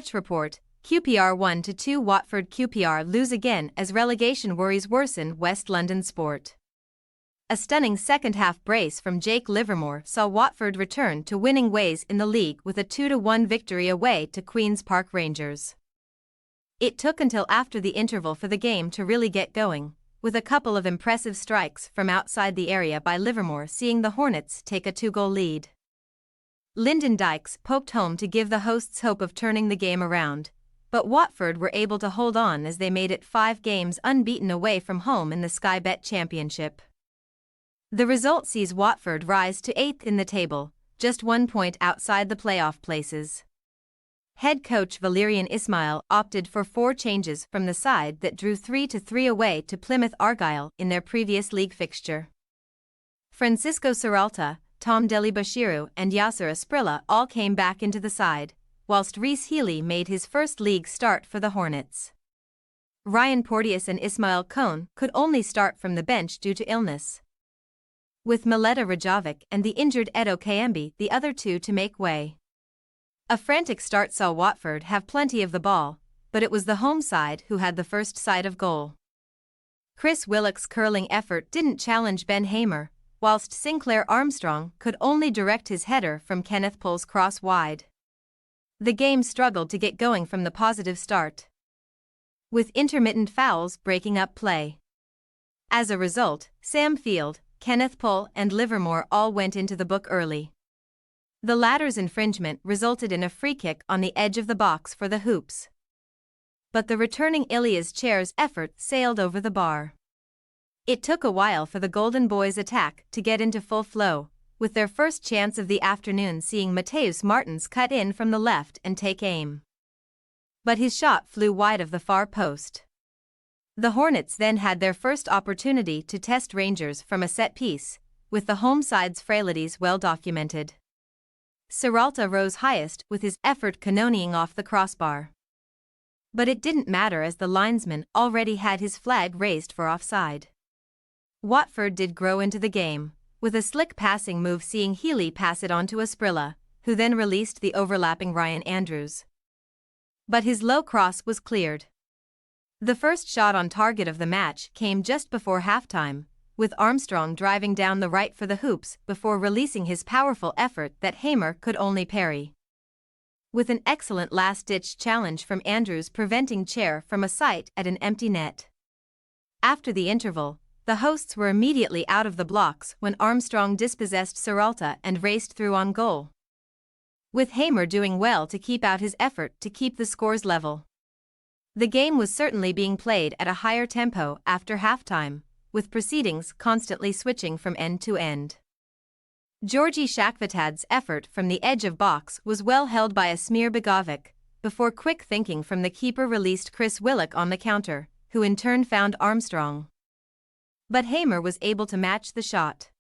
Match report: QPR 1-2 Watford. QPR lose again as relegation worries worsen West London Sport. A stunning second-half brace from Jake Livermore saw Watford return to winning ways in the league with a 2-1 victory away to Queen's Park Rangers. It took until after the interval for the game to really get going, with a couple of impressive strikes from outside the area by Livermore seeing the Hornets take a 2-goal lead. Lyndon Dykes poked home to give the hosts hope of turning the game around, but Watford were able to hold on as they made it 5 games unbeaten away from home in the Sky Bet Championship. The result sees Watford rise to 8th in the table, just 1 point outside the playoff places. Head coach Valerian Ismail opted for 4 changes from the side that drew 3-3 away to Plymouth Argyle in their previous league fixture. Francisco Serralta, Tom Delibashiru and Yasser Asprilla all came back into the side, whilst Reece Healey made his first league start for the Hornets. Ryan Porteous and Ismail Kone could only start from the bench due to illness, with Mileta Rajovic and the injured Edo Kayembe the other 2 to make way. A frantic start saw Watford have plenty of the ball, but it was the home side who had the first sight of goal. Chris Willock's curling effort didn't challenge Ben Hamer, whilst Sinclair Armstrong could only direct his header from Kenneth Pole's cross wide. The game struggled to get going from the positive start, with intermittent fouls breaking up play. As a result, Sam Field, Kenneth Pole and Livermore all went into the book early. The latter's infringement resulted in a free kick on the edge of the box for the Hoops, but the returning Ilias Chair's effort sailed over the bar. It took a while for the Golden Boys' attack to get into full flow, with their first chance of the afternoon seeing Mateus Martins cut in from the left and take aim, but his shot flew wide of the far post. The Hornets then had their first opportunity to test Rangers from a set piece, with the home side's frailties well documented. Serralta rose highest with his effort cannonading off the crossbar, but it didn't matter as the linesman already had his flag raised for offside. Watford did grow into the game, with a slick passing move seeing Healey pass it on to Asprilla, who then released the overlapping Ryan Andrews, but his low cross was cleared. The first shot on target of the match came just before halftime, with Armstrong driving down the right for the Hoops before releasing his powerful effort that Hamer could only parry, with an excellent last-ditch challenge from Andrews preventing Chair from a sight at an empty net. After the interval, the hosts were immediately out of the blocks when Armstrong dispossessed Serralta and raced through on goal, with Hamer doing well to keep out his effort to keep the scores level. The game was certainly being played at a higher tempo after halftime, with proceedings constantly switching from end to end. Georgi Shakvatad's effort from the edge of box was well held by Asmir Begovic, before quick thinking from the keeper released Chris Willock on the counter, who in turn found Armstrong, but Hamer was able to match the shot.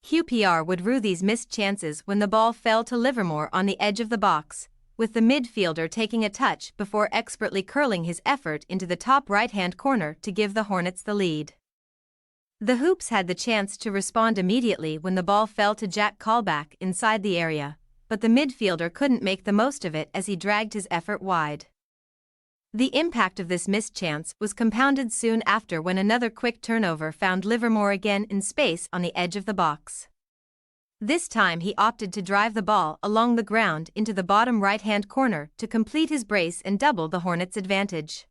QPR would rue these missed chances when the ball fell to Livermore on the edge of the box, with the midfielder taking a touch before expertly curling his effort into the top right-hand corner to give the Hornets the lead. The Hoops had the chance to respond immediately when the ball fell to Jack Callback inside the area, but the midfielder couldn't make the most of it as he dragged his effort wide. The impact of this missed chance was compounded soon after when another quick turnover found Livermore again in space on the edge of the box. This time he opted to drive the ball along the ground into the bottom right-hand corner to complete his brace and double the Hornets' advantage.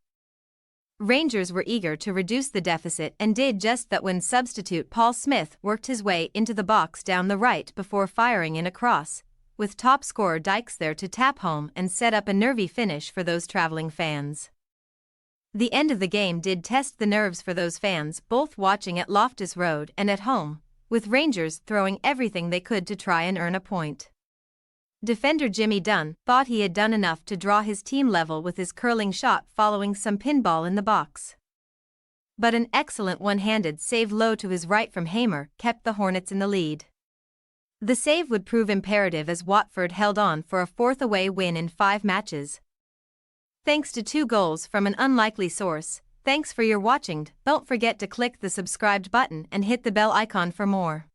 Rangers were eager to reduce the deficit and did just that when substitute Paul Smith worked his way into the box down the right before firing in a cross, with top scorer Dykes there to tap home and set up a nervy finish for those travelling fans. The end of the game did test the nerves for those fans both watching at Loftus Road and at home, with Rangers throwing everything they could to try and earn a point. Defender Jimmy Dunn thought he had done enough to draw his team level with his curling shot following some pinball in the box, but an excellent one-handed save low to his right from Hamer kept the Hornets in the lead. The save would prove imperative as Watford held on for a 4th away win in 5 matches, thanks to 2 goals from an unlikely source. Thanks for your watching. Don't forget to click the subscribed button and hit the bell icon for more.